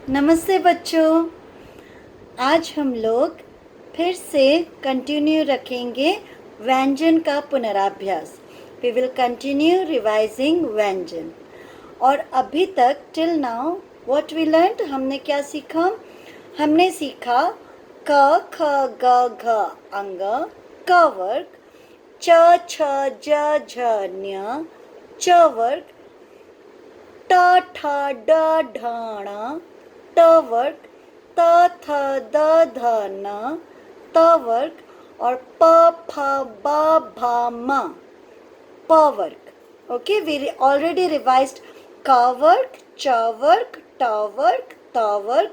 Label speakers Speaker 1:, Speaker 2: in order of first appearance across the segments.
Speaker 1: नमस्ते बच्चों। आज हम लोग फिर से कंटिन्यू रखेंगे व्यंजन का पुनराभ्यास। We will continue revising vyanjan. और अभी तक till now what we learned, हमने क्या सीखा? हमने सीखा क ख ग घ अंग, क वर्ग, च छ ज झ ञ, च वर्ग, ट ठ ड ढ ण, ट वर्ग, त थ द ध न, त वर्ग, और प फ ब भ म, प वर्ग. Okay, we already revised क वर्ग, च वर्ग, ट वर्ग, त वर्ग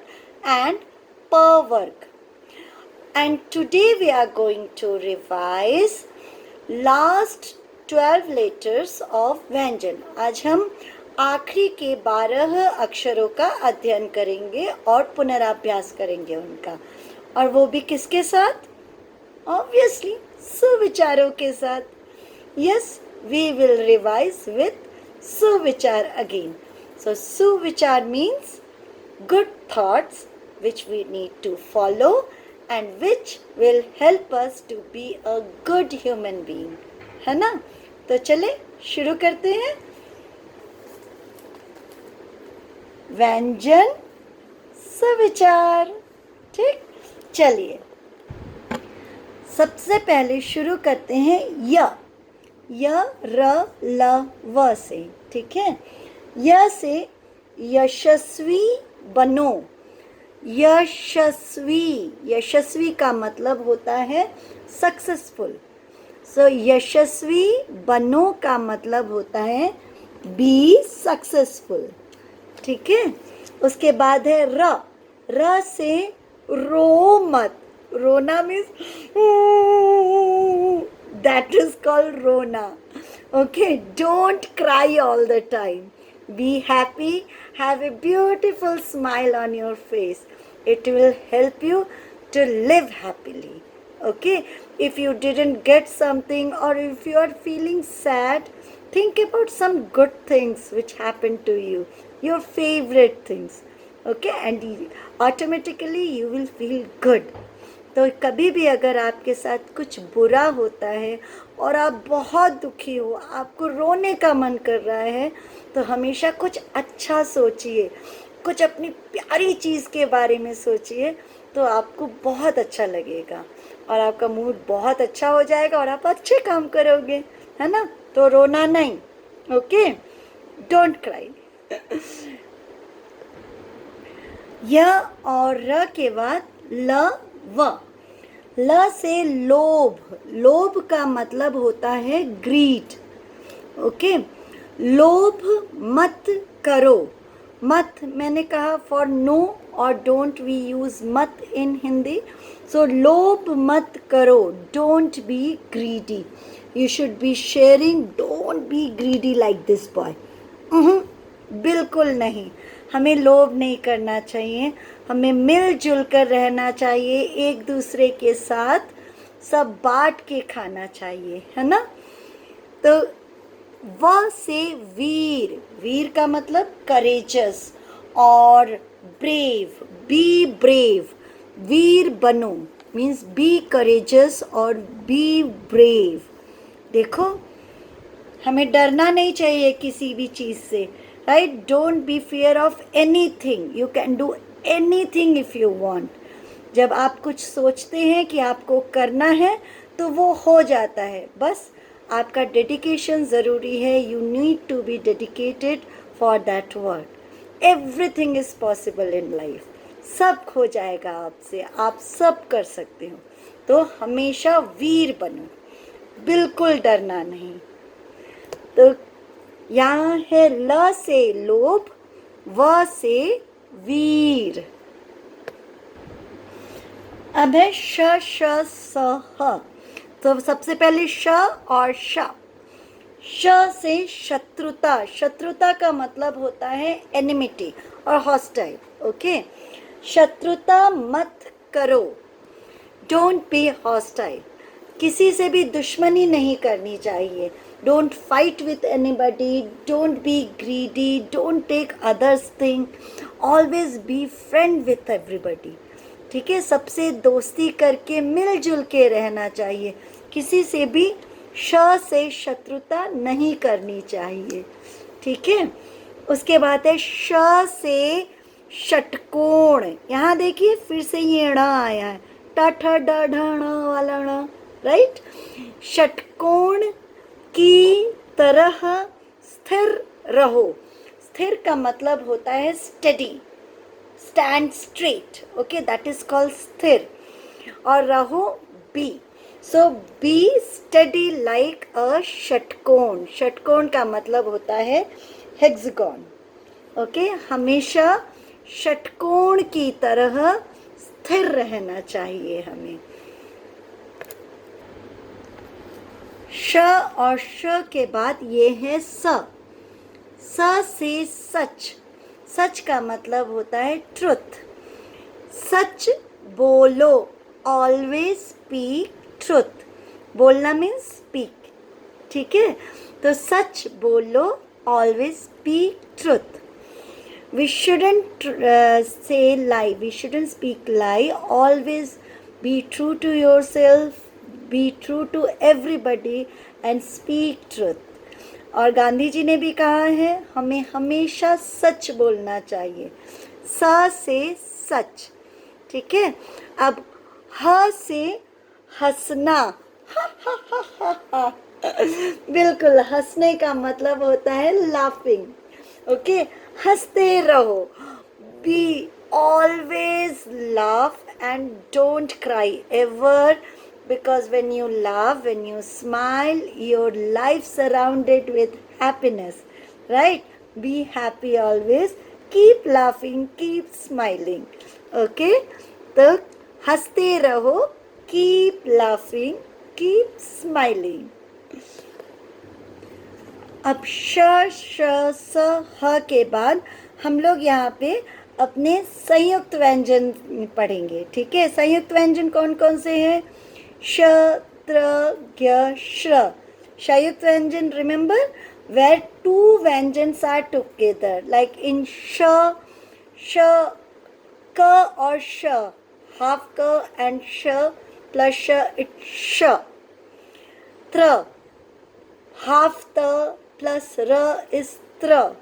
Speaker 1: and प वर्ग. And today we are going to revise last 12 letters of व्यंजन. आज हम आखिरी के 12 अक्षरों का अध्ययन करेंगे और पुनराभ्यास करेंगे उनका, और वो भी किसके साथ? ऑब्वियसली सुविचारों के साथ. Yes, we will revise with suvichar again. So suvichar means good thoughts which we need to follow and which will help us to be a good human being. है ना? तो चले शुरू करते हैं. व्यंजन सुविचार. ठीक, चलिए सबसे पहले शुरू करते हैं य र ल व से. ठीक है, य से यशस्वी बनो. यशस्वी, यशस्वी का मतलब होता है सक्सेसफुल. सो यशस्वी बनो का मतलब होता है बी सक्सेसफुल. ठीक है, उसके बाद है र से रो मत. रोना मीन्स दैट इज कॉल्ड रोना. Okay, don't cry all the time. Be happy, have a beautiful smile on your face. It will help you to live happily. Okay, if you didn't get something or if you are feeling sad, think about some good things which happened to you, your favorite things. Okay, and automatically you will feel good. तो कभी भी अगर आपके साथ कुछ बुरा होता है और आप बहुत दुखी हो, आपको रोने का मन कर रहा है, तो हमेशा कुछ अच्छा सोचिए, कुछ अपनी प्यारी चीज़ के बारे में सोचिए, तो आपको बहुत अच्छा लगेगा और आपका मूड बहुत अच्छा हो जाएगा और आप अच्छे काम करोगे. है ना? तो रोना नहीं. Okay, don't cry. य और र के बाद ल व. ल से लोभ. लोभ का मतलब होता है ग्रीड. ओके, लोभ मत करो. मत मैंने कहा फॉर नो और डोंट वी यूज मत इन हिंदी. सो लोभ मत करो. Don't be greedy. You should be sharing. Don't be greedy like this boy. बिल्कुल नहीं. हमें लोभ नहीं करना चाहिए. हमें मिलजुल कर रहना चाहिए, एक दूसरे के साथ सब बांट के खाना चाहिए. है ना? तो व से वीर. वीर का मतलब करेजस और ब्रेव. B brave. वीर बनो मीन्स बी करेजस और बी ब्रेव. देखो, हमें डरना नहीं चाहिए किसी भी चीज़ से. Right? Don't be fear of anything. You can do anything if you want. जब आप कुछ सोचते हैं कि आपको करना है तो वो हो जाता है. बस आपका डेडिकेशन ज़रूरी है. You need to be dedicated for that work. Everything is possible in life. सब हो जाएगा आपसे. आप सब कर सकते हो. तो हमेशा वीर बनो, बिल्कुल डरना नहीं. तो यहाँ है ल से लोभ, व से वीर. अब है श श स ह. तो सबसे पहले श और श. श से शत्रुता. शत्रुता का मतलब होता है एनिमिटी और हॉस्टाइल. ओके, शत्रुता मत करो. Don't be hostile. किसी से भी दुश्मनी नहीं करनी चाहिए. don't fight with anybody, don't be greedy, don't take others thing, always be friend with everybody. ठीक है, सबसे दोस्ती करके मिलजुल के रहना चाहिए, किसी से भी श से शत्रुता नहीं करनी चाहिए. ठीक है, उसके बाद है श से षटकोण. यहाँ देखिए फिर से ये ण आया है, ट ठ ड ढ ण वाला ण, राइट. षटकोण की तरह स्थिर रहो. स्थिर का मतलब होता है steady, stand straight. Okay, that is called स्थिर. और रहो be. So be steady like a षटकोण. षटकोण का मतलब होता है हेक्सागन. ओके, हमेशा षटकोण की तरह स्थिर रहना चाहिए हमें. श और श के बाद ये है स. स से सच. सच का मतलब होता है ट्रुथ. सच बोलो, ऑलवेज स्पीक ट्रुथ. बोलना मीन्स स्पीक. ठीक है, तो सच बोलो, always speak truth. We shouldn't say lie. We shouldn't speak lie. Always be true to yourself. Be true to everybody and speak truth. और गांधी जी ने भी कहा है हमें हमेशा सच बोलना चाहिए. स से सच. ठीक है, अब ह से हंसना. बिल्कुल, हंसने का मतलब होता है लाफिंग. ओके, हंसते रहो. Be always laugh and don't cry ever, because when you laugh, when you smile, your life surrounded with happiness, right? Be happy always, keep laughing, keep smiling. Okay, तो हंसते रहो, keep laughing, keep smiling. अब श श स ह के बाद हम लोग यहाँ पे अपने संयुक्त व्यंजन पढ़ेंगे. ठीक है, संयुक्त व्यंजन कौन कौन से हैं? श, त्र, ज्ञ, श्र. संयुक्त व्यंजन, remember, where two व्यंजन्स are together, like in sh, sh, k or sh, half k and sh plus sh, it's sh. Tra, half ta plus ra is tra.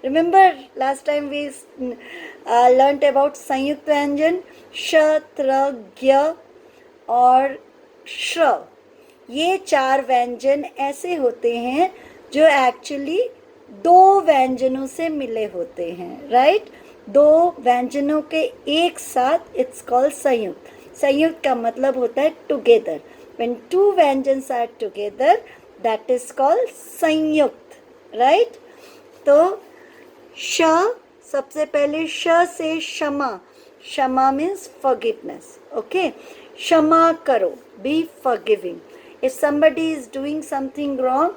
Speaker 1: Remember last time we learnt about संयुक्त व्यंजन श, त्र, ज्ञ और श्र. ये चार व्यंजन ऐसे होते हैं जो एक्चुअली दो व्यंजनों से मिले होते हैं, राइट. दो व्यंजनों के एक साथ, इट्स कॉल्ड संयुक्त. संयुक्त का मतलब होता है टुगेदर. व्हेन टू व्यंजन्स are together, that is called संयुक्त, राइट. तो श, सबसे पहले श से क्षमा. क्षमा मीन्स फॉरगिवनेस. ओके, क्षमा करो, be forgiving. If somebody is doing something wrong,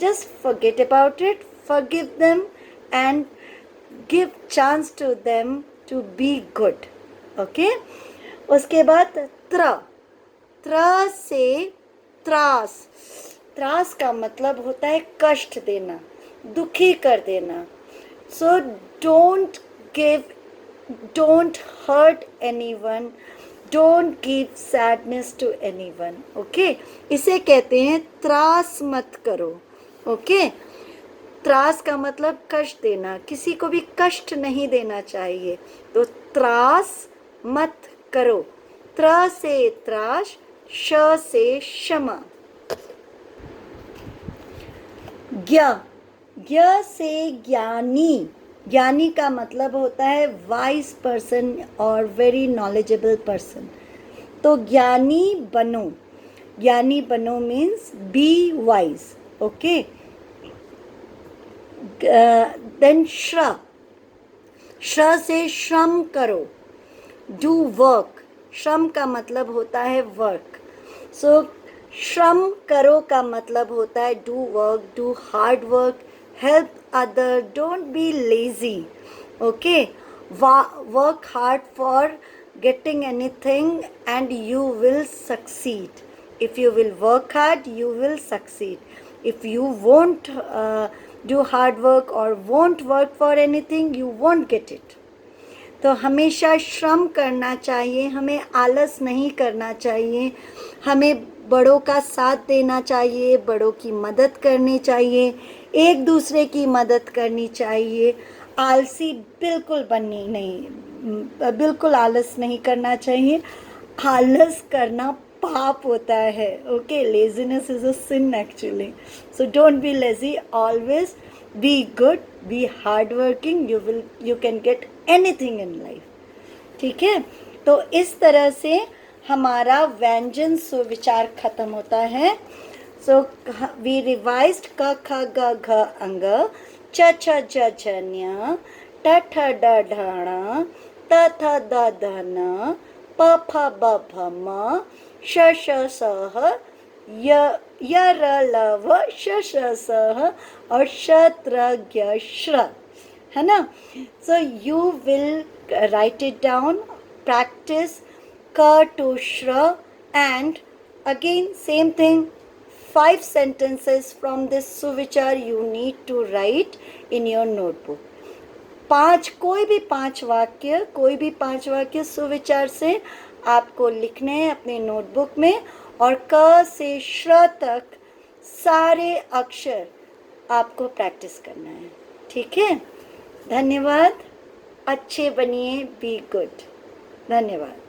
Speaker 1: just forget about it, forgive them and give chance to them to be good. Okay? उसके बाद त्र. त्र से त्रास. त्रास का मतलब होता है कष्ट देना, दुखी कर देना. So don't hurt anyone, don't give sadness to anyone. Okay, इसे कहते हैं त्रास मत करो. Okay, त्रास का मतलब कष्ट देना, किसी को भी कष्ट नहीं देना चाहिए. तो त्रास मत करो. त्र से त्रास, श से क्षमा. ज्ञ. ज्ञ से ज्ञानी. ज्ञानी का मतलब होता है वाइज पर्सन और वेरी नॉलेजेबल पर्सन. तो ज्ञानी बनो. ज्ञानी बनो means be wise. Okay, then श्र. श्र से श्रम करो, डू वर्क. श्रम का मतलब होता है वर्क. सो श्रम करो का मतलब होता है do work, do hard work, help other, don't be lazy. Okay, work hard for getting anything and you will succeed. If you will work hard, you will succeed. If you won't do hard work or won't work for anything, you won't get it. तो हमेशा श्रम करना चाहिए, हमें आलस नहीं करना चाहिए, हमें बड़ों का साथ देना चाहिए, बड़ों की मदद करनी चाहिए, एक दूसरे की मदद करनी चाहिए। आलसी बिल्कुल बननी नहीं, बिल्कुल आलस नहीं करना चाहिए। आलस करना पाप होता है। Okay, laziness is a sin actually. So don't be lazy, always be good, be hard working, you can get anything in life. ठीक है, तो इस तरह से हमारा व्यंजन सुविचार खत्म होता है। सो वी रिवाइज्ड क ख ग घ अंग, च छ ज झ ञ, ट ठ ड ढ ण, त थ द ध न, प फ ब भ म, श श स ह, य र ल व, श श स ह और श त्र ज्ञ श्र, है ना। So you will write it down, practice ka to shra, and again same thing, 5 sentences from this suvichar you need to write in your notebook. कोई भी पांच वाक्य सुविचार से आपको लिखने हैं अपने नोटबुक में, और क से श्र तक सारे अक्षर आपको प्रैक्टिस करना है। ठीक है, धन्यवाद। अच्छे बनिए, बी गुड। धन्यवाद।